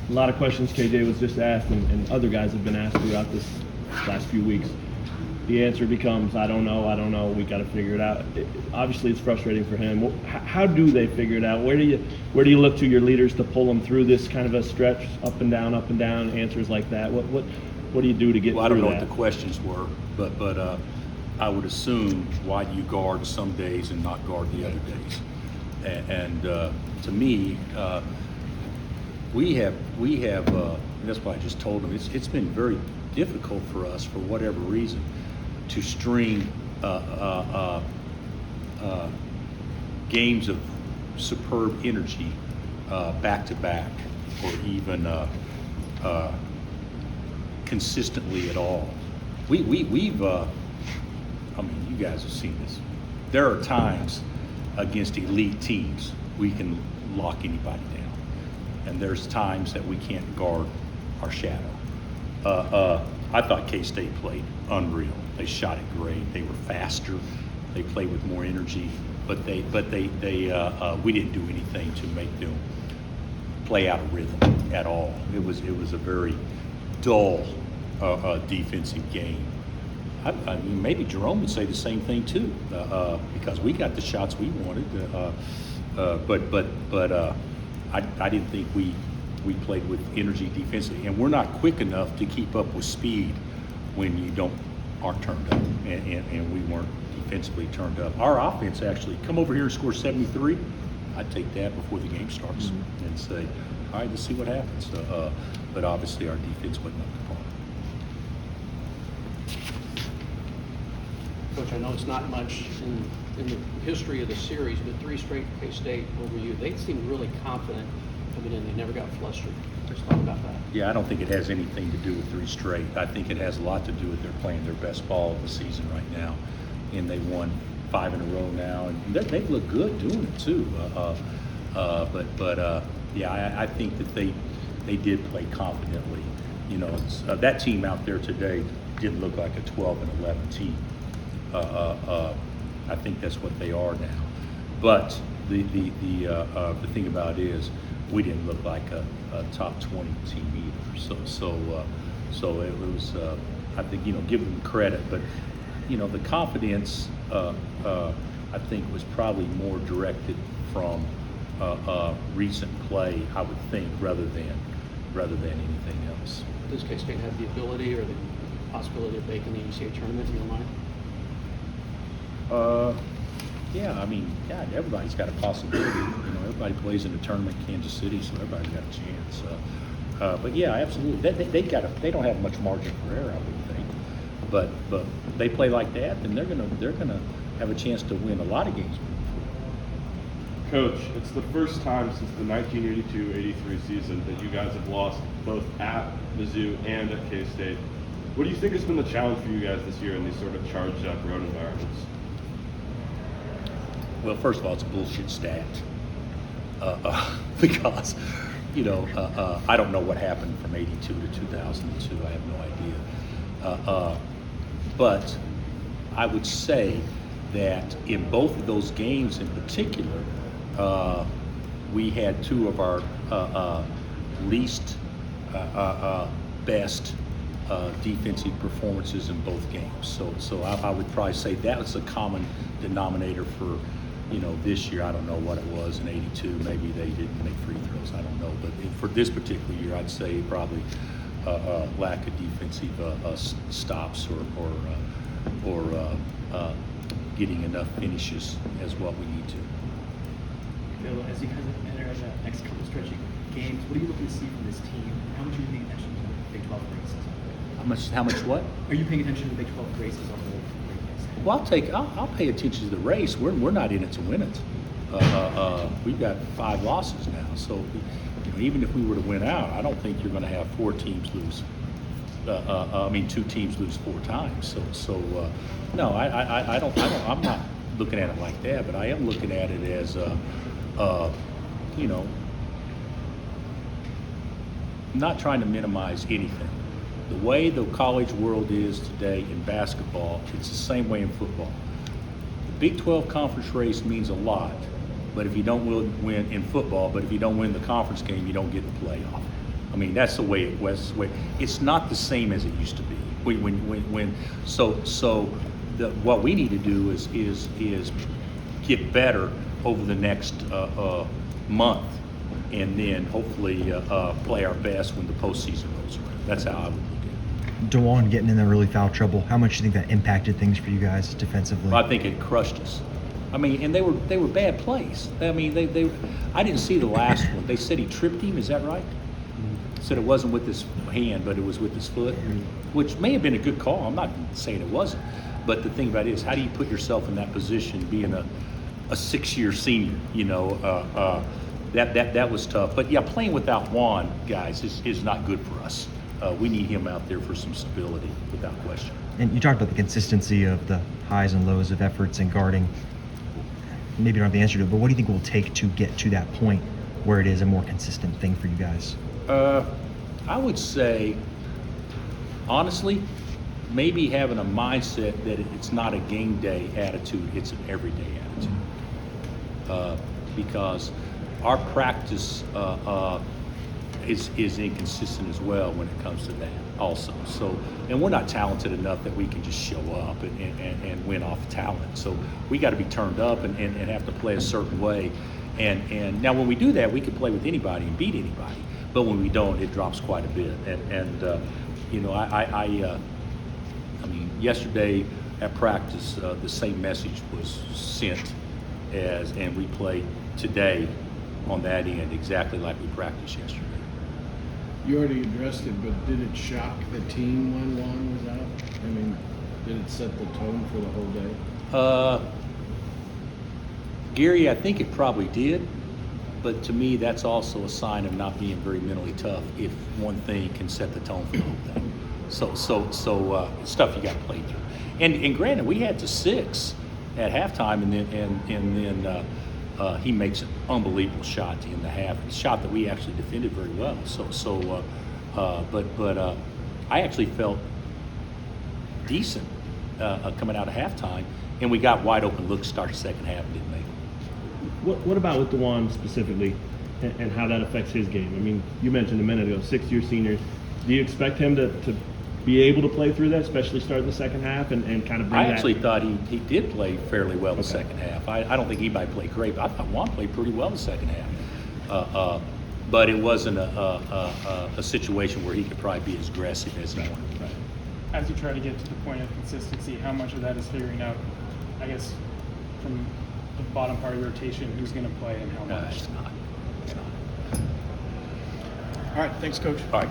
A lot of questions KJ was just asked, and other guys have been asked throughout this last few weeks. The answer becomes, I don't know, we got to figure it out. Obviously, it's frustrating for him. How do they figure it out? Where do you look to your leaders to pull them through this kind of a stretch, up and down, answers like that? What do you do to get through that? Well, I don't know what the questions were, but I would assume, why do you guard some days and not guard the other days? And to me, we have and that's why I just told them, it's been very difficult for us, for whatever reason, to string games of superb energy back to back, or even consistently at all. We've I mean, you guys have seen this. There are times against elite teams we can lock anybody down, and there's times that we can't guard our shadow. I thought K-State played unreal. They shot it great. They were faster. They played with more energy, but we didn't do anything to make them play out of rhythm at all. It was a very dull defensive game. I mean, maybe Jerome would say the same thing too, because we got the shots we wanted. But I didn't think we played with energy defensively, and we're not quick enough to keep up with speed when you aren't turned up, and we weren't defensively turned up. Our offense actually come over here and score 73. I'd take that before the game starts and say, all right, let's see what happens. But obviously our defense wasn't up to par. Coach, I know it's not much in the history of the series, but 3 straight K-State over you. They seemed really confident coming in. They never got flustered. Just thought about that. Yeah, I don't think it has anything to do with 3 straight. I think it has a lot to do with they're playing their best ball of the season right now, and they won 5 in a row now, and they look good doing it too. Yeah, I think that they did play confidently. You know, that team out there today didn't look like a 12 and 11 team. I think that's what they are now. But the thing about it is, we didn't look like a top 20 team either. So it was. I think, give them credit, but the confidence I think was probably more directed from recent play, I would think, rather than anything else. Does K-State have the ability or the possibility of making the NCAA tournament in your mind? Yeah, I mean, God, everybody's got a possibility. Everybody plays in a tournament in Kansas City, so everybody's got a chance. But yeah, absolutely. They don't have much margin for error, I would think. But they play like that, then they're gonna have a chance to win a lot of games. Coach, it's the first time since the 1982-83 season that you guys have lost both at Mizzou and at K-State. What do you think has been the challenge for you guys this year in these sort of charged-up road environments? Well, first of all, it's a bullshit stat because, I don't know what happened from 82 to 2002. I have no idea. But I would say that in both of those games in particular, we had 2 of our least best defensive performances in both games. So I would probably say that was a common denominator for this year. I don't know what it was in 82. Maybe they didn't make free throws. I don't know. But for this particular year, I'd say probably lack of defensive stops or getting enough finishes as what we need to. Phil, as you guys enter the next couple stretch of games, what are you looking to see from this team? How much are you paying attention to the Big 12 races? How much what? Are you paying attention to the Big 12 races on the Well, I'll pay attention to the race. We're not in it to win it. We've got 5 losses now, so even if we were to win out, I don't think you're going to have 4 teams lose. 2 teams lose 4 times. So no, I don't. I'm not looking at it like that, but I am looking at it as not trying to minimize anything. The way the college world is today in basketball, it's the same way in football. The Big 12 conference race means a lot, but if you don't win in football, but if you don't win the conference game, you don't get the playoff. I mean, that's the way it was. It's not the same as it used to be. What we need to do is get better over the next month, and then hopefully play our best when the postseason rolls around. That's how I would look at it. DeJuan getting in the really foul trouble. How much do you think that impacted things for you guys defensively? I think it crushed us. I mean, and they were bad plays. I mean, they I didn't see the last one. They said he tripped him. Is that right? Said it wasn't with his hand, but it was with his foot, which may have been a good call. I'm not saying it wasn't. But the thing about it is, how do you put yourself in that position, being a 6-year senior? You know, that was tough. But yeah, playing without Juan, guys, is not good for us. We need him out there for some stability, without question. And you talked about the consistency of the highs and lows of efforts and guarding. Maybe you don't have the answer to it, but what do you think it will take to get to that point where it is a more consistent thing for you guys? I would say, honestly, maybe having a mindset that it's not a game day attitude, it's an everyday attitude. Because our practice is inconsistent as well when it comes to that also. So, and we're not talented enough that we can just show up and win off talent. So we got to be turned up and have to play a certain way. And now when we do that, we can play with anybody and beat anybody. But when we don't, it drops quite a bit. And you know, I mean, yesterday at practice, the same message was sent and we played today on that end exactly like we practiced yesterday. You already addressed it, but did it shock the team when Juan was out? I mean, did it set the tone for the whole day? Gary, I think it probably did, but to me, that's also a sign of not being very mentally tough if one thing can set the tone for the whole thing. So stuff you got to play through. And granted, we had to 6 at halftime, and then he makes an unbelievable shot to end the half. A shot that we actually defended very well. But I actually felt decent coming out of halftime, and we got wide open looks to start the second half and didn't make them. What about with DeJuan specifically, and how that affects his game? I mean, you mentioned a minute ago, 6-year senior. Do you expect him to be able to play through that, especially starting the second half and kind of bring I that? actually thought he did play fairly well the second half. I don't think anybody played great, but I thought Juan played pretty well the second half. But it wasn't a situation where he could probably be as aggressive as he wanted to be. As you try to get to the point of consistency, how much of that is figuring out, I guess, from the bottom part of the rotation, who's going to play and how much? It's not. All right, thanks, Coach. All right.